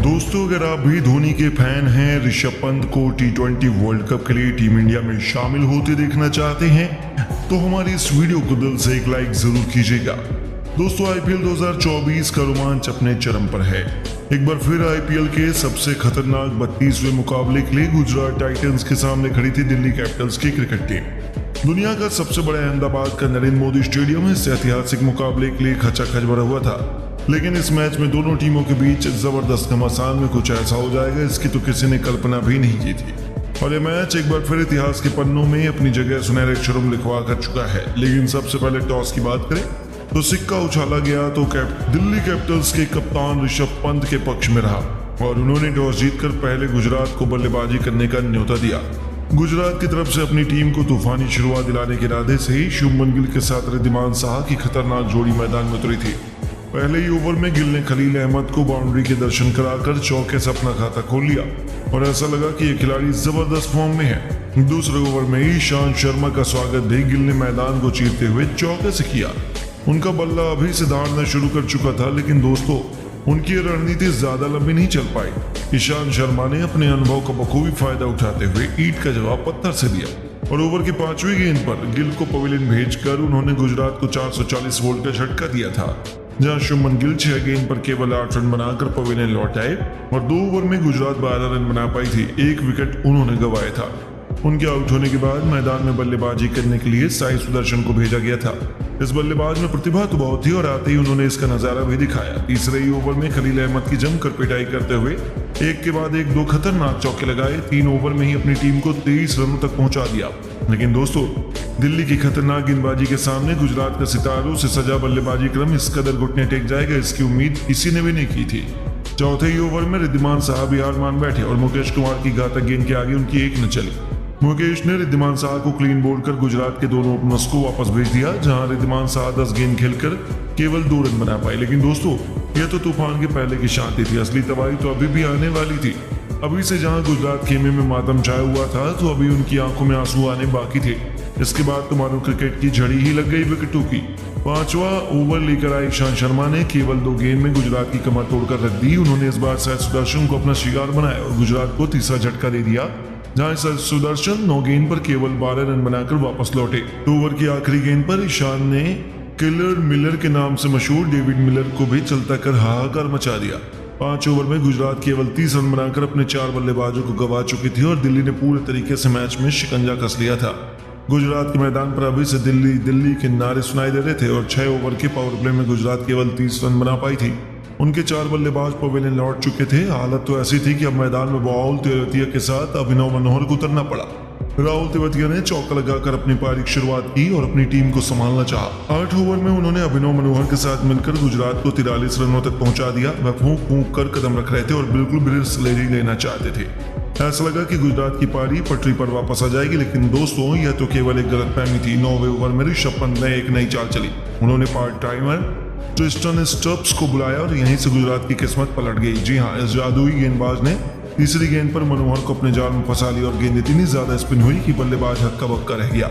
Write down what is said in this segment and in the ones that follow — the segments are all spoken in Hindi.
दोस्तों, अगर आप भी धोनी के फैन हैं, ऋषभ पंत को T20 वर्ल्ड कप के लिए टीम इंडिया में शामिल होते देखना चाहते हैं तो हमारी इस वीडियो को दिल से एक लाइक जरूर कीजिएगा। दोस्तों, IPL 2024 का रोमांच अपने चरम पर है। एक बार फिर IPL के सबसे खतरनाक 32वें मुकाबले के लिए गुजरात टाइटंस के सामने खड़ी थी दिल्ली कैपिटल्स की क्रिकेट टीम। दुनिया का सबसे बड़ा अहमदाबाद का नरेंद्र मोदी स्टेडियम इस ऐतिहासिक मुकाबले के लिए खचाखच भरा हुआ था, लेकिन इस मैच में दोनों टीमों के बीच जबरदस्त घमासान में कुछ ऐसा हो जाएगा इसकी तो किसी ने कल्पना भी नहीं की थी। और ये मैच एक बार फिर इतिहास के पन्नों में अपनी जगह सुनहरे अक्षरों में लिखवा कर चुका है। लेकिन सबसे पहले टॉस की बात करें तो सिक्का उछाला गया तो दिल्ली कैपिटल्स के कप्तान ऋषभ पंत के पक्ष में रहा और उन्होंने टॉस जीतकर पहले गुजरात को बल्लेबाजी करने का न्योता दिया। गुजरात की तरफ से अपनी टीम को तूफानी शुरुआत दिलाने के इरादे से ही शुभमन गिल के साथ रिद्धिमान साहा की खतरनाक जोड़ी मैदान में उतरी थी। पहले ही ओवर में गिल ने खलील अहमद को बाउंड्री के दर्शन कराकर चौके से अपना खाता खोल लिया और ऐसा लगा कि ये खिलाड़ी जबरदस्त फॉर्म में है। दूसरे ओवर में ही ईशांत शर्मा का स्वागत भी गिल ने मैदान को चीरते हुए चौके से किया। उनका बल्ला अभी से दहाड़ना शुरू कर चुका था, लेकिन दोस्तों उनकी रणनीति ज्यादा लंबी नहीं चल पाई। ईशांत शर्मा ने अपने अनुभव का बखूबी फायदा उठाते हुए ईंट का जवाब पत्थर से दिया और ओवर की 5वीं गेंद पर गिल को पवेलियन भेजकर उन्होंने गुजरात को 440 वोल्ट का झटका दिया था, जहां शुभमन गिल 6 गेंद पर केवल 8 रन बनाकर पवेलियन लौट आए और 2 ओवर में गुजरात 12 रन बना पाई थी। 1 विकेट उन्होंने गंवाया था। उनके आउट होने के बाद मैदान में बल्लेबाजी करने के लिए साई सुदर्शन को भेजा गया था। इस बल्लेबाज में प्रतिभा तो बहुत थी और आते ही उन्होंने इसका नजारा भी दिखाया। तीसरे ही ओवर में खलील अहमद की जमकर पिटाई करते हुए एक के बाद एक 2 खतरनाक चौके लगाए। 3 ओवर में ही अपनी टीम को 23 रनों तक पहुंचा दिया। लेकिन दोस्तों, दिल्ली की खतरनाक गेंदबाजी के सामने गुजरात का सितारों से सजा बल्लेबाजी क्रम इस कदर घुटने टेक जाएगा इसकी उम्मीद किसी ने भी नहीं की थी। चौथे ही ओवर में रिद्धिमान साहा भी हार मान बैठे और मुकेश कुमार की घातक गेंद के आगे उनकी एक न चली। मुकेश ने रिद्धिमान साहा को क्लीन बोल्ड कर गुजरात के दोनों ओपनर्स को वापस भेज दिया, जहां रिद्धिमान साहा 10 गेंद खेलकर केवल 2 रन बना पाए। लेकिन दोस्तों, यह तो तूफान के पहले की शांति थी, असली तबाही तो अभी भी आने वाली थी। अभी से जहां गुजरात खेमे में मातम छाया हुआ था तो अभी उनकी आंखों में आंसू आने बाकी थे। इसके बाद तो मानो क्रिकेट की झड़ी ही लग गई विकेटों की। 5वां ओवर लेकर आए ईशांत शर्मा ने केवल 2 गेंद में गुजरात की कमर तोड़कर रख दी। उन्होंने इस बार साई सुदर्शन को अपना शिकार बनाया और गुजरात को तीसरा झटका दे दिया, जहां सुदर्शन 9 गेंद पर केवल 12 रन बनाकर वापस लौटे। ओवर की आखिरी गेंद पर ईशान ने किलर मिलर के नाम से मशहूर डेविड मिलर को भी चलता कर हाहाकार मचा दिया। 5 ओवर में गुजरात केवल 30 रन बनाकर अपने 4 बल्लेबाजों को गंवा चुकी थी और दिल्ली ने पूरे तरीके से मैच में शिकंजा कस लिया था। गुजरात के मैदान पर अभी से दिल्ली के नारे सुनाई दे रहे थे और 6 ओवर के पावर प्ले में गुजरात केवल 30 रन बना पाई थी। उनके 4 बल्लेबाज पवेलियन लौट चुके थे। हालत तो ऐसी थी कि अब मैदान में राहुल तेवतिया के साथ अभिनव मनोहर को उतरना पड़ा। राहुल तेवतिया ने चौका लगाकर अपनी पारी की शुरुआत की और अपनी टीम को संभालना चाहा। 8 ओवर में उन्होंने अभिनव मनोहर के साथ मिलकर गुजरात को 43 रनों तक पहुंचा दिया। वह फूंक फूंक कर कदम रख रहे थे और बिल्कुल भी रिस्क लेना चाहते थे। ऐसा लगा कि गुजरात की पारी पटरी पर वापस आ जाएगी, लेकिन दोस्तों यह तो केवल एक गलतफहमी थी। 9वें ओवर में ऋषभ पंत ने एक नई चाल चली। उन्होंने पार्ट टाइमर ट्रिस्टन स्टब्स को बुलाया और यहीं से गुजरात की किस्मत पलट गई। जी हाँ, इस जादुई गेंदबाज ने तीसरी गेंद पर मनोहर को अपने जाल में फंसा लिया और गेंद इतनी ज्यादा स्पिन हुई कि बल्लेबाज हक्का बक्का रह गया।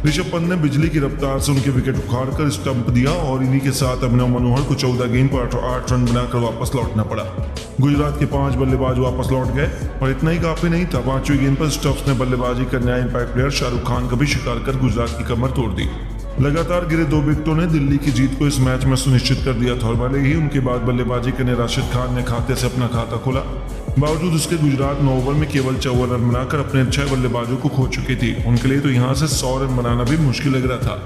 ऋषभ पंत ने बिजली की रफ्तार से उनके विकेट उखाड़कर स्टंप दिया और इन्हीं के साथ अभिनव मनोहर को 14 गेंद पर 8 रन बनाकर वापस लौटना पड़ा। गुजरात के 5 बल्लेबाज वापस लौट गए और इतना ही काफी नहीं था। 5वीं गेंद पर स्टब्स ने बल्लेबाजी करने आए इंपैक्ट प्लेयर शाहरुख खान का भी शिकार कर गुजरात की कमर तोड़ दी। लगातार गिरे 2 विकेटों ने दिल्ली की जीत को इस मैच में सुनिश्चित कर दिया था और भले ही उनके बाद बल्लेबाजी करने राशिद खान ने खाते से अपना खाता खोला, बावजूद उसके गुजरात 9 ओवर में केवल 54 रन बनाकर अपने 6 बल्लेबाजों को खो चुकी थी। उनके लिए तो यहाँ से 100 रन बनाना भी मुश्किल लग रहा था।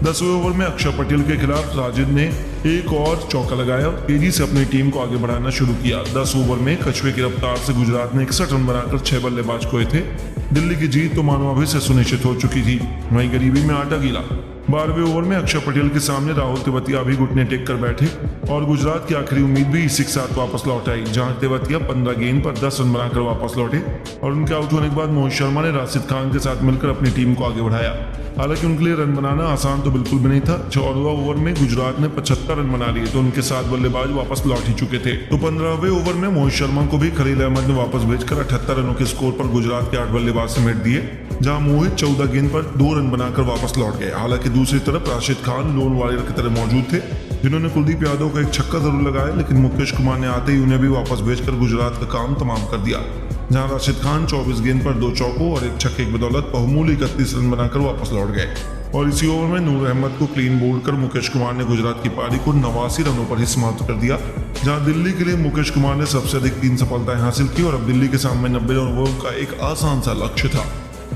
10वें ओवर में अक्षर पटेल के खिलाफ साजिद ने एक और चौका लगाया और तेजी से अपनी टीम को आगे बढ़ाना शुरू किया। 10 ओवर में कछुए की रफ्तार से गुजरात ने 61 रन बनाकर 6 बल्लेबाज खोए थे। दिल्ली की जीत तो मानो अभी से सुनिश्चित हो चुकी थी। वहीं गरीबी में आटा गीला। 12वें ओवर में अक्षर पटेल के सामने राहुल तेवतिया भी घुटने टेक कर बैठे और गुजरात की आखिरी उम्मीद भी इसी के साथ वापस लौट आई, जहां तेवतिया 15 गेंद पर 10 रन बनाकर वापस लौटे और उनके आउट होने के बाद मोहित शर्मा ने राशिद खान के साथ मिलकर अपनी टीम को आगे बढ़ाया। हालांकि उनके लिए रन बनाना आसान तो बिल्कुल भी नहीं था। 14वां ओवर में गुजरात ने 75 रन बना लिए तो उनके 7 बल्लेबाज वापस लौट ही चुके थे। तो 15वें ओवर में मोहित शर्मा को भी खलील अहमद ने वापस भेजकर 78 रनों के स्कोर पर गुजरात के 8 बल्लेबाज समेट दिए, जहां मोहित 14 गेंद पर 2 रन बनाकर वापस लौट गए। हालांकि दूसरी तरफ राशिद खान लोन वॉरियर की तरह मौजूद थे जिन्होंने कुलदीप यादव का एक छक्का जरूर लगाया, लेकिन मुकेश कुमार ने आते ही उन्हें भी वापस भेजकर गुजरात का काम तमाम कर दिया, जहां राशिद खान 24 गेंद पर 2 चौकों और एक छक्के की बदौलत बहुमूल्य 31 रन बनाकर वापस लौट गए। और इसी ओवर में नूर अहमद को क्लीन बोल्ड कर मुकेश कुमार ने गुजरात की पारी को 89 रनों पर ही समाप्त कर दिया, जहां दिल्ली के लिए मुकेश कुमार ने सबसे अधिक 3 सफलताएं हासिल की और अब दिल्ली के सामने 90 ओवर का एक आसान सा लक्ष्य था,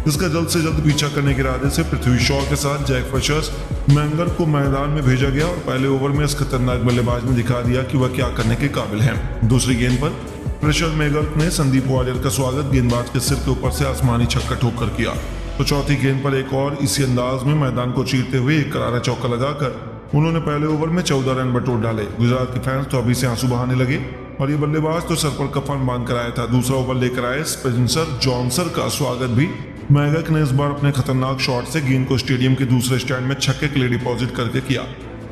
जिसका जल्द से जल्द पीछा करने के इरादे से पृथ्वी शॉ के साथ जैक फ्रेशर्स मैंगर को मैदान में भेजा गया और पहले ओवर में इस खतरनाक बल्लेबाज ने दिखा दिया कि वह क्या करने के काबिल है। दूसरी गेंद पर फ्रेशर मैंगर ने संदीप वारियर का स्वागत गेंदबाज के सिर के ऊपर से आसमानी छक्का ठोककर किया, तो चौथी गेंद पर एक और इसी अंदाज में मैदान को चीरते हुए एक करारा चौका लगाकर उन्होंने पहले ओवर में 14 रन बटोर डाले। गुजरात के फैंस तो अभी से आंसू बहाने लगे और ये बल्लेबाज तो सर पर कफन बांध कर आया था। दूसरा ओवर लेकर आए स्पेंसर जॉनसन का स्वागत भी मैगक ने इस बार अपने खतरनाक शॉट से गेंद को स्टेडियम के दूसरे स्टैंड में छक्के के लिए डिपॉजिट करके किया।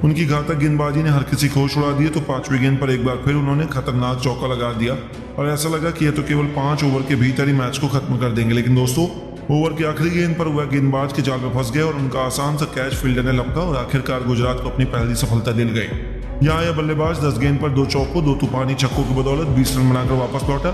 उनकी घातक गेंदबाजी ने हर किसी को होश उड़ा दिए, तो 5वीं गेंद पर एक बार फिर उन्होंने खतरनाक चौका लगा दिया और ऐसा लगा कि यह तो केवल 5 ओवर के भीतर ही मैच को खत्म कर देंगे। लेकिन दोस्तों, ओवर की आखिरी गेंद पर वह गेंदबाज के जाल में फंस गए और उनका आसान सा कैच फील्डर ने लपका और आखिरकार गुजरात को अपनी पहली सफलता दिल गई। यहाँ यह बल्लेबाज 10 गेंद पर 2 चौकों 2 तूफानी छक्कों की बदौलत 20 रन बनाकर वापस लौटा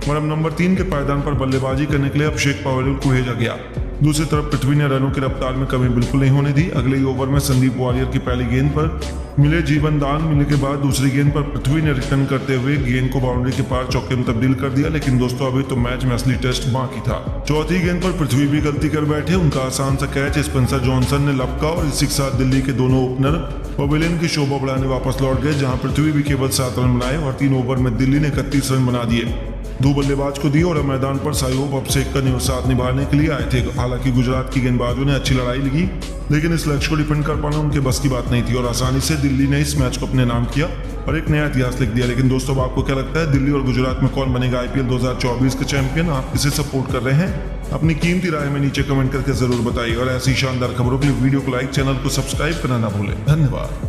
और अब नंबर 3 के पायदान पर बल्लेबाजी करने के लिए अभिषेक पवेल को भेजा गया। दूसरी तरफ पृथ्वी ने रनों की रफ्तार में कमी बिल्कुल नहीं होने दी। अगले ही ओवर में संदीप वारियर की पहली गेंद पर मिले जीवन दान मिलने के बाद दूसरी गेंद पर पृथ्वी ने रिटर्न करते हुए गेंद को बाउंड्री के पार चौके में तब्दील कर दिया। लेकिन दोस्तों, अभी तो मैच में असली टेस्ट बाकी था। चौथी गेंद पर पृथ्वी भी गलती कर बैठे, उनका आसान सा कैच स्पेंसर जॉनसन ने लपका और इसी के साथ दिल्ली के दोनों ओपनर पवेलियन की शोभा बढ़ाने वापस लौट गए, जहां पृथ्वी भी केवल 7 रन बनाए और 3 ओवर में दिल्ली ने 31 रन बना दिए। 2 बल्लेबाज को दिए और मैदान पर साइयोब अभिषेक का साथ निभाने के लिए आए थे। हालांकि गुजरात की गेंदबाजों ने अच्छी लड़ाई लगी, लेकिन इस लक्ष्य को डिफेंड कर पाना उनके बस की बात नहीं थी और आसानी से दिल्ली ने इस मैच को अपने नाम किया और एक नया इतिहास लिख दिया। लेकिन दोस्तों, आपको क्या लगता है, दिल्ली और गुजरात में कौन बनेगा IPL 2024 के चैंपियन? आप किसे सपोर्ट कर रहे हैं? अपनी कीमती राय में नीचे कमेंट करके जरूर बताइए और ऐसी शानदार खबरों के लिए वीडियो को लाइक, चैनल को सब्सक्राइब करना ना भूलें। धन्यवाद।